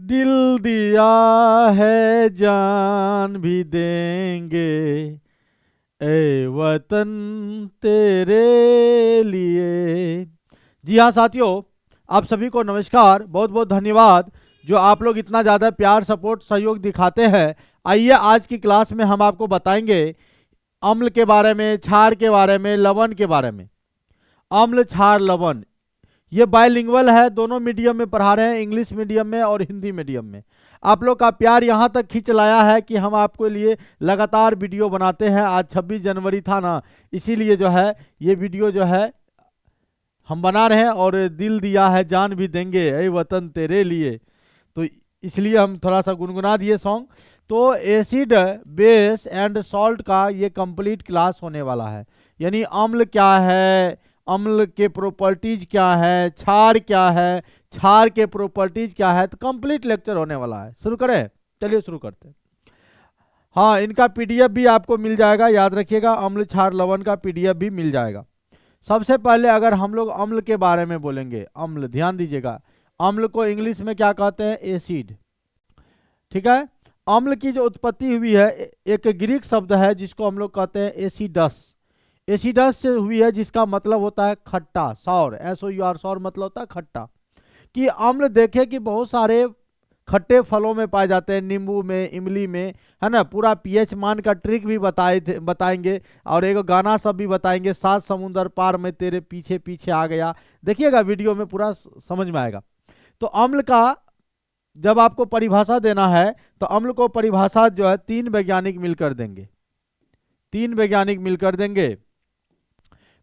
दिल दिया है जान भी देंगे, ए वतन तेरे लिए। जी हाँ साथियों, आप सभी को नमस्कार, बहुत बहुत धन्यवाद जो आप लोग इतना ज़्यादा प्यार सपोर्ट सहयोग दिखाते हैं। आइए आज की क्लास में हम आपको बताएंगे अम्ल के बारे में, क्षार के बारे में, लवण के बारे में। अम्ल, क्षार, लवण ये बायलिंगुअल है, दोनों मीडियम में पढ़ा रहे हैं, इंग्लिश मीडियम में और हिंदी मीडियम में। आप लोग का प्यार यहाँ तक खींच लाया है कि हम आपके लिए लगातार वीडियो बनाते हैं। आज 26 जनवरी था ना, इसीलिए जो है ये वीडियो जो है हम बना रहे हैं। और दिल दिया है जान भी देंगे, ऐ वतन तेरे लिए, तो इसलिए हम थोड़ा सा गुनगुना दिए सॉन्ग। तो एसिड, बेस एंड सॉल्ट का ये कंप्लीट क्लास होने वाला है। यानी अम्ल क्या है, अम्ल के प्रॉपर्टीज क्या है, क्षार क्या है, क्षार के प्रॉपर्टीज क्या है, तो कंप्लीट लेक्चर होने वाला है। शुरू करें, चलिए शुरू करते हैं। हाँ, इनका पीडीएफ भी आपको मिल जाएगा, याद रखिएगा, अम्ल क्षार लवण का पीडीएफ भी मिल जाएगा। सबसे पहले अगर हम लोग अम्ल के बारे में बोलेंगे, अम्ल ध्यान दीजिएगा, अम्ल को इंग्लिश में क्या कहते हैं, एसिड। ठीक है। अम्ल की जो उत्पत्ति हुई है, एक ग्रीक शब्द है जिसको हम लोग कहते हैं एसिडस। एसिडस से हुई है, जिसका मतलब होता है खट्टा, सौर, SOUR, सौर मतलब होता है खट्टा। कि अम्ल देखे कि बहुत सारे खट्टे फलों में पाए जाते हैं, नींबू में, इमली में, है ना। पूरा पीएच मान का ट्रिक भी बताएंगे, और एक गाना सब भी बताएंगे, 7 समुंदर पार में तेरे पीछे पीछे आ गया। देखिएगा वीडियो में पूरा समझ में आएगा। तो अम्ल का जब आपको परिभाषा देना है, तो अम्ल को परिभाषा जो है 3 वैज्ञानिक मिलकर देंगे, 3 वैज्ञानिक मिलकर देंगे।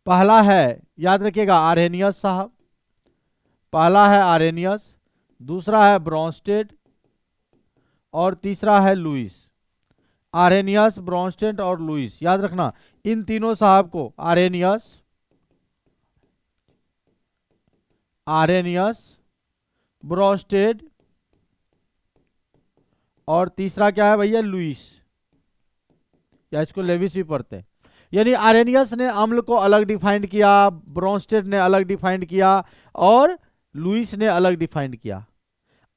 पहला है, याद रखिएगा, आर्हेनियस साहब, पहला है आर्हेनियस, दूसरा है ब्रोंस्टेड और तीसरा है लुईस। आर्हेनियस, ब्रोंस्टेड और लुईस, याद रखना इन तीनों साहब को, आर्हेनियस, आर्हेनियस, ब्रोंस्टेड और तीसरा क्या है भैया, लुईस, या इसको लेविस भी पढ़ते हैं। यानी आर्हेनियस ने अम्ल को अलग डिफाइंड किया, ब्रोंस्टेड ने अलग डिफाइंड किया और लुईस ने अलग डिफाइंड किया।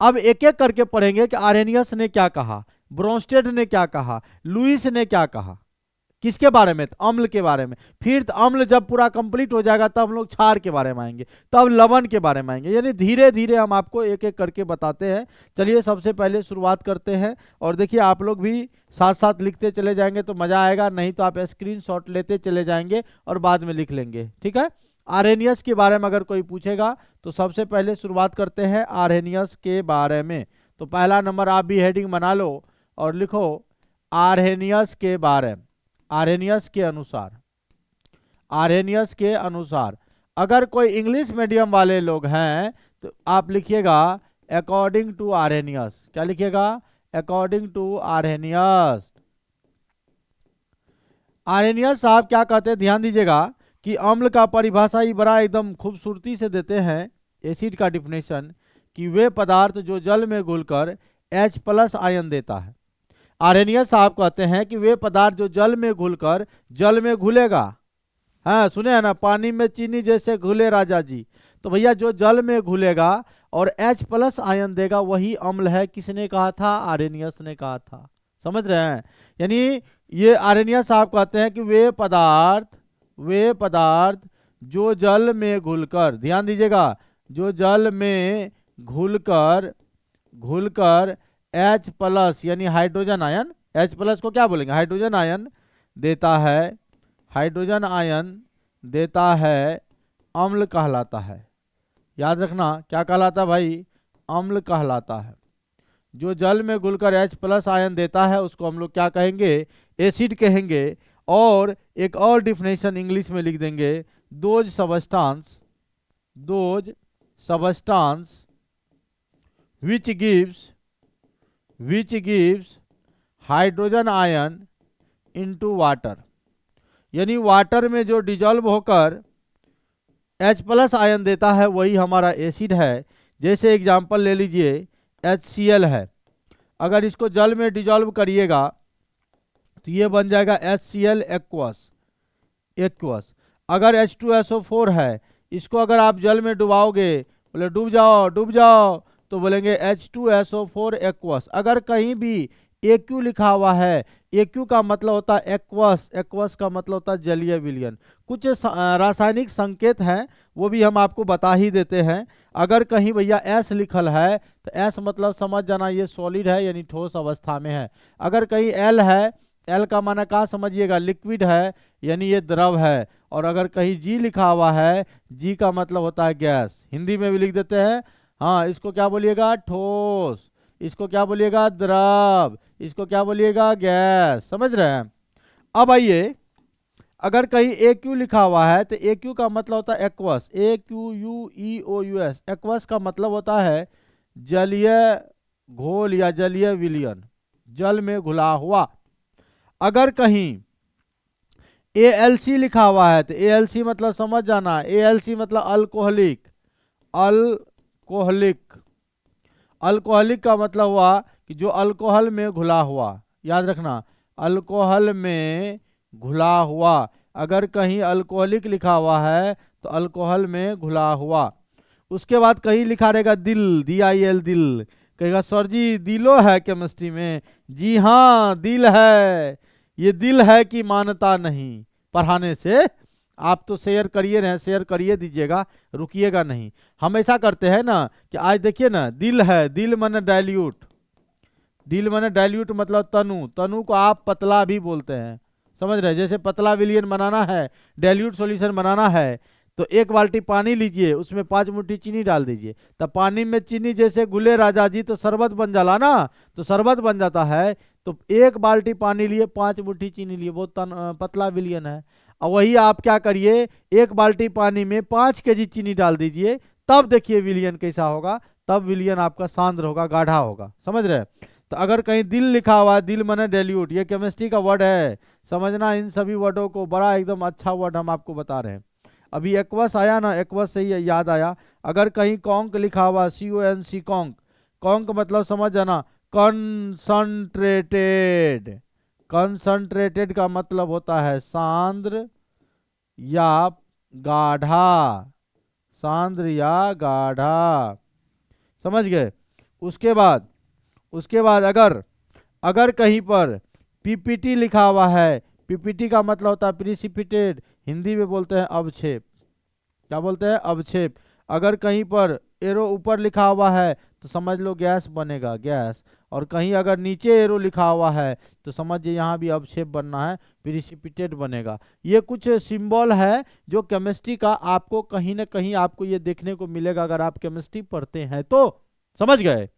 अब एक एक करके पढ़ेंगे कि आर्हेनियस ने क्या कहा, ब्रोंस्टेड ने क्या कहा, लुईस ने क्या कहा, किसके बारे में, तो अम्ल के बारे में। फिर अम्ल जब पूरा कंप्लीट हो जाएगा तब हम लोग क्षार के बारे में आएंगे, तब लवण के बारे में आएंगे। यानी धीरे धीरे हम आपको एक एक करके बताते हैं। चलिए सबसे पहले शुरुआत करते हैं, और देखिए आप लोग भी साथ साथ लिखते चले जाएंगे तो मजा आएगा, नहीं तो आप स्क्रीनशॉट लेते चले जाएंगे और बाद में लिख लेंगे। ठीक है। आर्हेनियस के बारे में अगर कोई पूछेगा तो सबसे पहले शुरुआत करते हैं आर्हेनियस के बारे में। तो पहला नंबर आप भी हेडिंग बना लो और लिखो आर्हेनियस के बारे, आर्हेनियस के अनुसार, आर्हेनियस के अनुसार। अगर कोई इंग्लिश मीडियम वाले लोग हैं तो आप लिखिएगा अकॉर्डिंग टू आर्हेनियस। क्या लिखिएगा, अकॉर्डिंग टू आर्हेनियस। आर्हेनियस साहब क्या कहते हैं, ध्यान दीजिएगा कि अम्ल का परिभाषा ही बड़ा एकदम खूबसूरती से देते हैं, एसिड का डिफिनेशन, कि वे पदार्थ जो जल में घुलकर H+ आयन देता है। आर्हेनियस साहब कहते हैं कि वे पदार्थ जो जल में घुलकर, जल में घुलेगा, हाँ सुने हैं ना, पानी में चीनी जैसे घुले राजा जी, तो भैया जो जल में घुलेगा और H+ आयन देगा वही अम्ल है। किसने कहा था, आर्हेनियस ने कहा था। समझ रहे हैं। यानी ये आर्हेनियस साहब कहते हैं कि वे पदार्थ जो जल में घुलकर, ध्यान दीजिएगा, जो जल में घुलकर H+ यानी हाइड्रोजन आयन, H+ को क्या बोलेंगे, हाइड्रोजन आयन देता है, हाइड्रोजन आयन देता है, अम्ल कहलाता है। याद रखना क्या कहलाता भाई, अम्ल कहलाता है। जो जल में घुलकर H+ आयन देता है उसको हम लोग क्या कहेंगे, एसिड कहेंगे। और एक और डिफिनेशन इंग्लिश में लिख देंगे, those substance which gives hydrogen ion into water. यानी वाटर में जो डिजॉल्व होकर H+ आयन देता है वही हमारा एसिड है। जैसे एग्जांपल ले लीजिए, HCl है, अगर इसको जल में डिजॉल्व करिएगा तो ये बन जाएगा HCl एक्वस। अगर H2SO4 है, इसको अगर आप जल में डुबाओगे, बोले डूब जाओ तो बोलेंगे H2SO4 एक्वस। अगर कहीं भी AQ लिखा हुआ है, AQ का मतलब होता है एक्वस, एक्वस का मतलब होता है जलीय विलयन। कुछ रासायनिक संकेत हैं, वो भी हम आपको बता ही देते हैं। अगर कहीं भैया S लिखल है तो S मतलब समझ जाना ये सॉलिड है, यानी ठोस अवस्था में है। अगर कहीं L है, L का माना क्या समझिएगा, लिक्विड है, यानी ये द्रव है। और अगर कहीं G लिखा हुआ है, G का मतलब होता है गैस। हिंदी में भी लिख देते हैं, हाँ, इसको क्या बोलिएगा, ठोस, इसको क्या बोलिएगा, द्रव, इसको क्या बोलिएगा, गैस। समझ रहे हैं। अब आइए, अगर कहीं AQ लिखा हुआ है तो AQ का मतलब होता है एक्वस, AQUEOUS। एक्वस का मतलब होता है जलीय घोल या जलीय विलयन, जल में घुला हुआ। अगर कहीं ALC लिखा हुआ है तो ALC मतलब समझ जाना, ALC मतलब अल्कोहलिक, अल्कोहलिक, अल्कोहलिक का मतलब हुआ कि जो अल्कोहल में घुला हुआ, याद रखना, अल्कोहल में घुला हुआ। अगर कहीं अल्कोहलिक लिखा हुआ है तो अल्कोहल में घुला हुआ। उसके बाद कहीं लिखा रहेगा दिल, DIL, दिल, कहेगा सर जी दिलो है केमिस्ट्री में। जी हाँ, दिल है। ये दिल है कि मानता नहीं पढ़ाने से। आप तो शेयर करिए रहे, शेयर करिए दीजिएगा, रुकिएगा नहीं। हम ऐसा करते हैं ना कि आज देखिए ना, दिल है, दिल माने डाइल्यूट, दिल माने डाइल्यूट मतलब तनु, तनु को आप पतला भी बोलते हैं, समझ रहे हैं। जैसे पतला विलियन बनाना है, डाइल्यूट सॉल्यूशन बनाना है, तो 1 बाल्टी पानी लीजिए, उसमें 5 मुट्ठी चीनी डाल दीजिए, तब पानी में चीनी जैसे घुले राजा जी तो शरबत बन जाला ना, तो शरबत बन जाता है। तो 1 बाल्टी पानी लिए, 5 मुट्ठी चीनी लिए, वो पतला विलियन है। और वही आप क्या करिए, 1 बाल्टी पानी में 5 केजी चीनी डाल दीजिए, तब देखिए विलियन कैसा होगा, तब विलियन आपका सांद्र होगा, गाढ़ा होगा। समझ रहे। तो अगर कहीं दिल लिखा हुआ है, दिल माने डाइल्यूट, ये केमिस्ट्री का वर्ड है, समझना। इन सभी वर्डों को, बड़ा एकदम अच्छा वर्ड हम आपको बता रहे हैं। अभी एक्वस आया ना, एक्वस से ही याद आया। अगर कहीं कॉन्क लिखा हुआ, CONC, कॉन्क, कॉन्क मतलब समझ जाना कंसंट्रेटेड, कंसंट्रेटेड का मतलब होता है सांद्र या गाढ़ा, सांद्र या गाढ़ा। समझ गए। उसके बाद अगर कहीं पर PPT लिखा हुआ है, PPT का मतलब होता है प्रिसिपिटेट, हिंदी में बोलते हैं अवक्षेप। क्या बोलते हैं, अवक्षेप। अगर कहीं पर एरो ऊपर लिखा हुआ है तो समझ लो गैस बनेगा, गैस। और कहीं अगर नीचे एरो लिखा हुआ है तो समझिए यहाँ भी अवक्षेप बनना है, प्रिसिपिटेट बनेगा। ये कुछ सिंबल है जो केमिस्ट्री का आपको कहीं ना कहीं आपको ये देखने को मिलेगा अगर आप केमिस्ट्री पढ़ते हैं तो। समझ गए।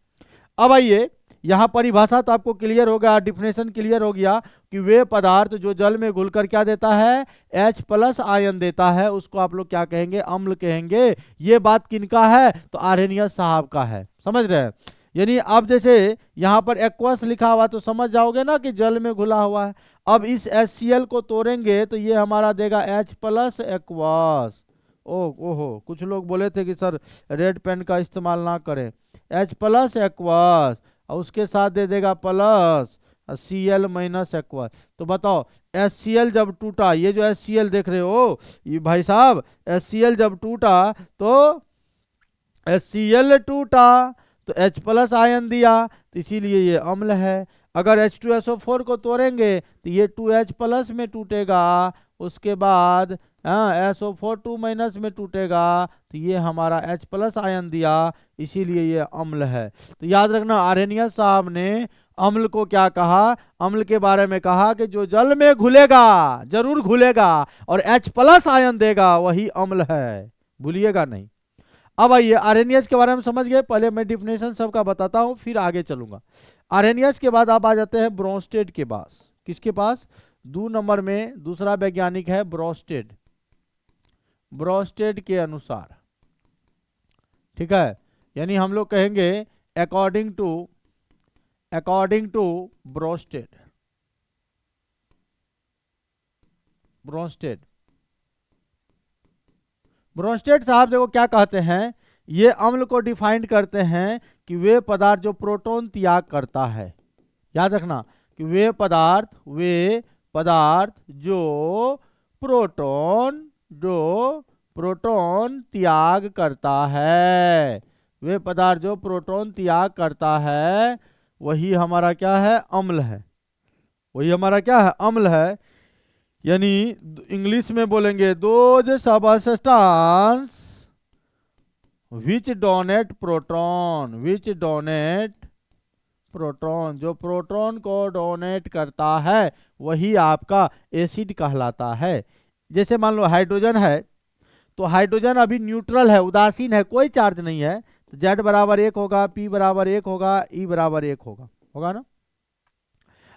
अब आइए, यहाँ परिभाषा तो आपको क्लियर हो गया, डिफिनेशन क्लियर हो गया कि वे पदार्थ जो जल में घुलकर क्या देता है, H+ आयन देता है, उसको आप लोग क्या कहेंगे, अम्ल कहेंगे। ये बात किनका है, तो आर्हेनियस साहब का है। समझ रहे हैं। यानी अब जैसे यहाँ पर एक्वस लिखा हुआ तो समझ जाओगे ना कि जल में घुला हुआ है। अब इस HCl को तोड़ेंगे तो ये हमारा देगा H+ एक्वस। ओहो, कुछ लोग बोले थे कि सर रेड पेन का इस्तेमाल ना करें। H+ एक्वस और उसके साथ दे देगा प्लस Cl- एक्वस। तो बताओ HCl जब टूटा, ये जो HCl देख रहे हो ये भाई साहब, HCl जब टूटा तो HCl टूटा तो H+ आयन दिया, तो इसीलिए ये अम्ल है। अगर H2SO4 को तोड़ेंगे तो ये 2H+ में टूटेगा, उसके बाद SO4 2- में टूटेगा, तो ये हमारा H+ आयन दिया, इसीलिए ये अम्ल है। तो याद रखना, आर्हेनियस साहब ने अम्ल को क्या कहा, अम्ल के बारे में कहा कि जो जल में घुलेगा, जरूर घुलेगा और H+ आयन देगा, वही अम्ल है, भूलिएगा नहीं। अब आइए, आर्हेनियस के बारे में समझ गए। पहले मैं डिफिनेशन सबका बताता हूं, फिर आगे चलूंगा। आर्हेनियस के बाद आप आ जाते हैं ब्रोंस्टेड के पास। किसके पास, 2 नंबर में दूसरा वैज्ञानिक है ब्रोंस्टेड। ब्रोंस्टेड के अनुसार, ठीक है, यानी हम लोग कहेंगे according to Bronsted. Bronsted Bronsted साहब देखो क्या कहते हैं, ये अम्ल को डिफाइन करते हैं कि वे पदार्थ जो प्रोटॉन त्याग करता है। याद रखना कि वे पदार्थ जो प्रोटॉन त्याग करता है, वे पदार्थ जो प्रोटॉन त्याग करता है वही हमारा क्या है, अम्ल है। वही हमारा क्या है, अम्ल है। यानी इंग्लिश में बोलेंगे those substance which donate proton, which donate proton, जो प्रोटॉन को डोनेट करता है वही आपका एसिड कहलाता है। जैसे मान लो हाइड्रोजन है, तो हाइड्रोजन अभी न्यूट्रल है, उदासीन है, कोई चार्ज नहीं है, तो Z बराबर 1 होगा, P बराबर 1 होगा, E बराबर 1 होगा, होगा ना।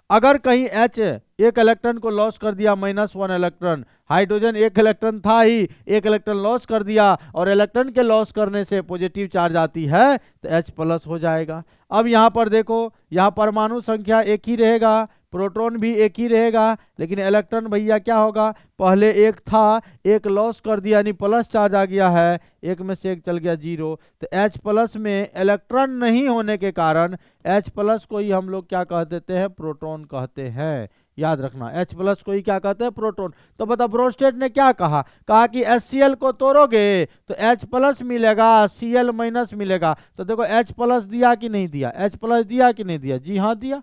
अगर कहीं H एक इलेक्ट्रॉन को लॉस कर दिया, -1 इलेक्ट्रॉन, हाइड्रोजन एक इलेक्ट्रॉन था ही, एक इलेक्ट्रॉन लॉस कर दिया, और इलेक्ट्रॉन के लॉस करने से पॉजिटिव चार्ज आती है तो H+ हो जाएगा। अब यहाँ पर देखो, यहाँ परमाणु संख्या एक ही रहेगा, प्रोटॉन भी एक ही रहेगा, लेकिन इलेक्ट्रॉन भैया क्या होगा, पहले एक था, एक लॉस कर दिया यानी प्लस चार्ज आ गया है, एक में से एक चल गया 0, तो H+ में इलेक्ट्रॉन नहीं होने के कारण H+ को ही हम लोग क्या कह देते हैं, प्रोटॉन कहते हैं। याद रखना, H+ को ही क्या कहते हैं, प्रोटॉन। तो बता ब्रोस्टेड ने क्या कहा, कहा कि HCl को तोड़ोगे तो H+ मिलेगा, Cl- मिलेगा। तो देखो H+ दिया कि नहीं दिया, H+ दिया कि नहीं दिया, जी हाँ दिया।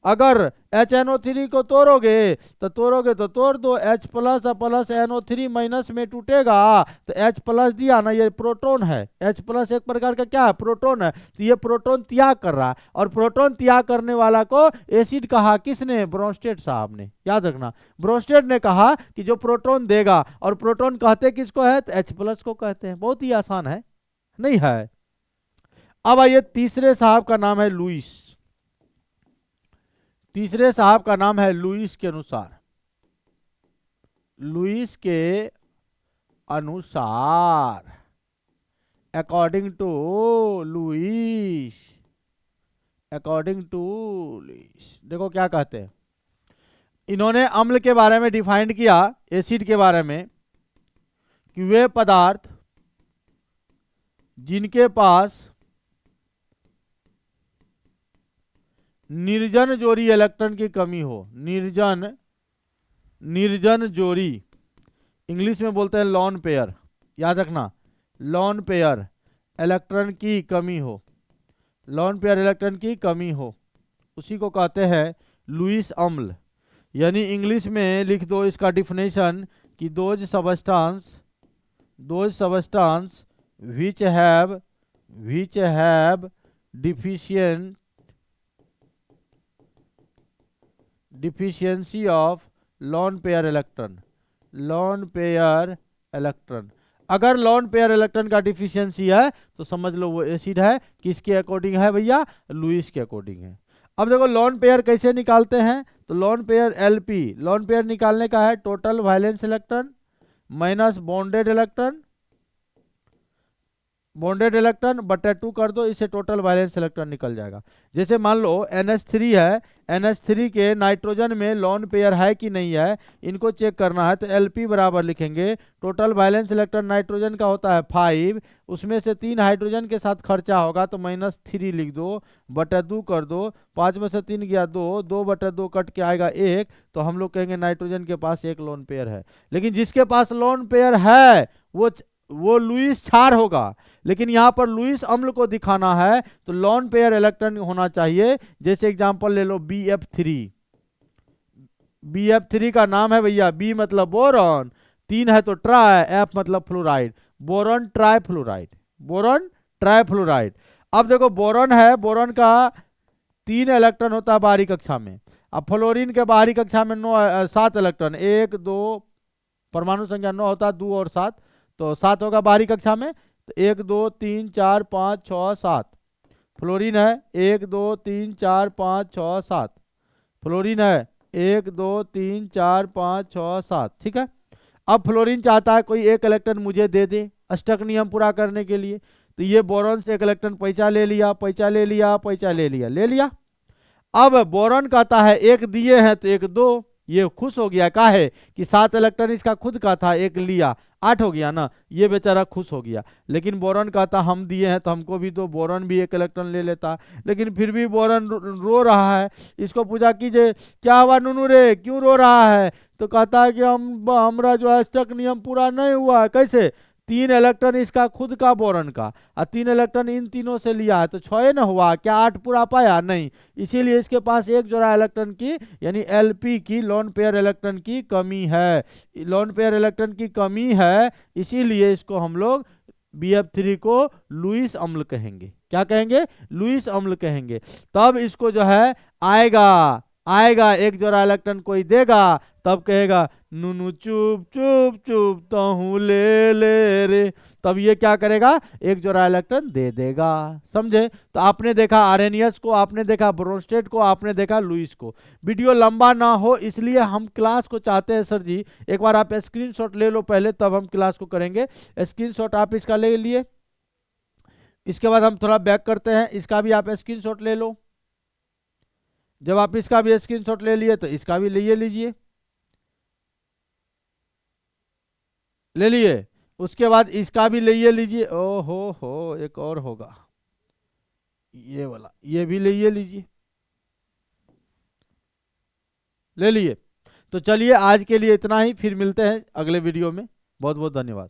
अगर HNO3 को तोड़ोगे तो तोड़ दो, H+ प्लस NO3- में टूटेगा तो H+ दिया ना, ये प्रोटॉन है। H+ एक प्रकार का क्या है, प्रोटॉन है। तो ये प्रोटॉन त्याग कर रहा है, और प्रोटॉन त्याग करने वाला को एसिड कहा किसने, ब्रोंस्टेड साहब ने। याद रखना, ब्रोंस्टेड ने कहा कि जो प्रोटॉन देगा, और प्रोटॉन कहते किसको है, तो H+ को कहते हैं। बहुत ही आसान है, नहीं है। अब आइए तीसरे साहब का नाम है लुईस। तीसरे साहब का नाम है लुईस के अनुसार। लुईस के अनुसार, according to Lewis, according to Lewis, देखो क्या कहते हैं। इन्होंने अम्ल के बारे में डिफाइंड किया, एसिड के बारे में, कि वे पदार्थ जिनके पास निर्जन जोड़ी इलेक्ट्रॉन की कमी हो, निर्जन जोड़ी, इंग्लिश में बोलते हैं लॉन पेयर। याद रखना, लॉन पेयर इलेक्ट्रॉन की कमी हो, लॉन पेयर इलेक्ट्रॉन की कमी हो, उसी को कहते हैं लुईस अम्ल। यानी इंग्लिश में लिख दो इसका डिफिनेशन कि those substance which have deficiency of lone pair electron, lone pair electron. अगर लॉन पेयर इलेक्ट्रॉन का डिफिशियंसी है तो समझ लो वो एसिड है। किसके अकॉर्डिंग है भैया, लुईस के अकॉर्डिंग है। अब देखो लॉन पेयर कैसे निकालते हैं, तो lone pair LP, lone pair निकालने का है total valence electron minus bonded electron, bonded electron बटा 2 कर दो, इससे टोटल वैलेंस इलेक्ट्रॉन निकल जाएगा। जैसे मान लो NH3 है, NH3 के नाइट्रोजन में लॉन पेयर है कि नहीं है, इनको चेक करना है। तो LP बराबर लिखेंगे, टोटल वैलेंस इलेक्ट्रॉन नाइट्रोजन का होता है 5, उसमें से 3 हाइड्रोजन के साथ खर्चा होगा तो -3 लिख दो, बटा 2 कर दो, 5 में से 3 गया 2, 2 बटा 2 कट के आएगा 1, तो हम लोग कहेंगे नाइट्रोजन के पास एक लॉन पेयर है। लेकिन जिसके पास लॉन पेयर है वो लुईस क्षार होगा। लेकिन यहाँ पर लुईस अम्ल को दिखाना है तो लॉन पेयर इलेक्ट्रॉन होना चाहिए। जैसे एग्जांपल ले लो BF3, BF3 का नाम है भैया, B मतलब बोरॉन, 3 है तो ट्राई, F मतलब fluoride, boron trifluoride, boron trifluoride. अब देखो बोरॉन है, बोरॉन का 3 इलेक्ट्रॉन होता है बाहरी कक्षा में। अब फ्लोरीन के बाहरी कक्षा में 7 इलेक्ट्रॉन, 1 2, परमाणु संख्या 9 होता है, 2 और 7, तो 7 होगा बाहरी कक्षा में। तो 1 2 3 4 5 6 7 फ्लोरीन है, 1 2 3 4 5 6 7 फ्लोरीन है, 1 2 3 4 5 6 7, ठीक है। अब फ्लोरीन चाहता है कोई एक इलेक्ट्रॉन मुझे दे दे अष्टक नियम पूरा करने के लिए, तो ये बोरॉन से एक इलेक्ट्रॉन पैसा ले लिया, पैसा ले लिया, पैसा ले लिया, ले लिया। अब बोरॉन कहता है एक दिए हैं तो एक दो, ये खुश हो गया, का है कि 7 इलेक्ट्रॉन इसका खुद का था, एक लिया, 8 हो गया ना, ये बेचारा खुश हो गया। लेकिन बोरॉन कहता हम दिए हैं तो हमको भी दो, बोरॉन भी एक इलेक्ट्रॉन ले लेता। लेकिन फिर भी बोरॉन रो रहा है। इसको पूछा कीजिए क्या हुआ नूनू रे, क्यों रो रहा है, तो कहता है कि हमारा जो है अष्टक नियम पूरा नहीं हुआ। कैसे, 3 इलेक्ट्रॉन इसका खुद का बोरॉन का, और 3 इलेक्ट्रॉन इन तीनों से लिया है, तो 6 ना हुआ क्या, 8 पूरा पाया नहीं। इसीलिए इसके पास एक जोड़ा इलेक्ट्रॉन की यानी एलपी की लोन पेयर इलेक्ट्रॉन की कमी है, लोन पेयर इलेक्ट्रॉन की कमी है, इसीलिए इसको हम लोग BF3 को लुईस अम्ल कहेंगे। क्या कहेंगे, लुईस अम्ल कहेंगे। तब इसको जो है आएगा आएगा एक जोड़ा इलेक्ट्रॉन कोई देगा, तब कहेगा नुनु चुप चुप चुप तहू ले ले रे, तब ये क्या करेगा, एक जोड़ा इलेक्ट्रॉन दे देगा। समझे। तो आपने देखा आर्हेनियस को, आपने देखा ब्रोंस्टेड को, आपने देखा लुईस को। वीडियो लंबा ना हो इसलिए हम क्लास को चाहते हैं सर जी, एक बार आप स्क्रीनशॉट ले लो पहले, तब हम क्लास को करेंगे। स्क्रीनशॉट आप इसका ले लिए, इसके बाद हम थोड़ा बैक करते हैं, इसका भी आप स्क्रीनशॉट ले लो। जब आप इसका भी स्क्रीनशॉट ले लिए तो इसका भी ले लीजिए, ले लिए। उसके बाद इसका भी ले लीजिए। ओहो हो, एक और होगा ये वाला, ये भी ले लीजिए, ले लिए। तो चलिए आज के लिए इतना ही, फिर मिलते हैं अगले वीडियो में। बहुत बहुत धन्यवाद।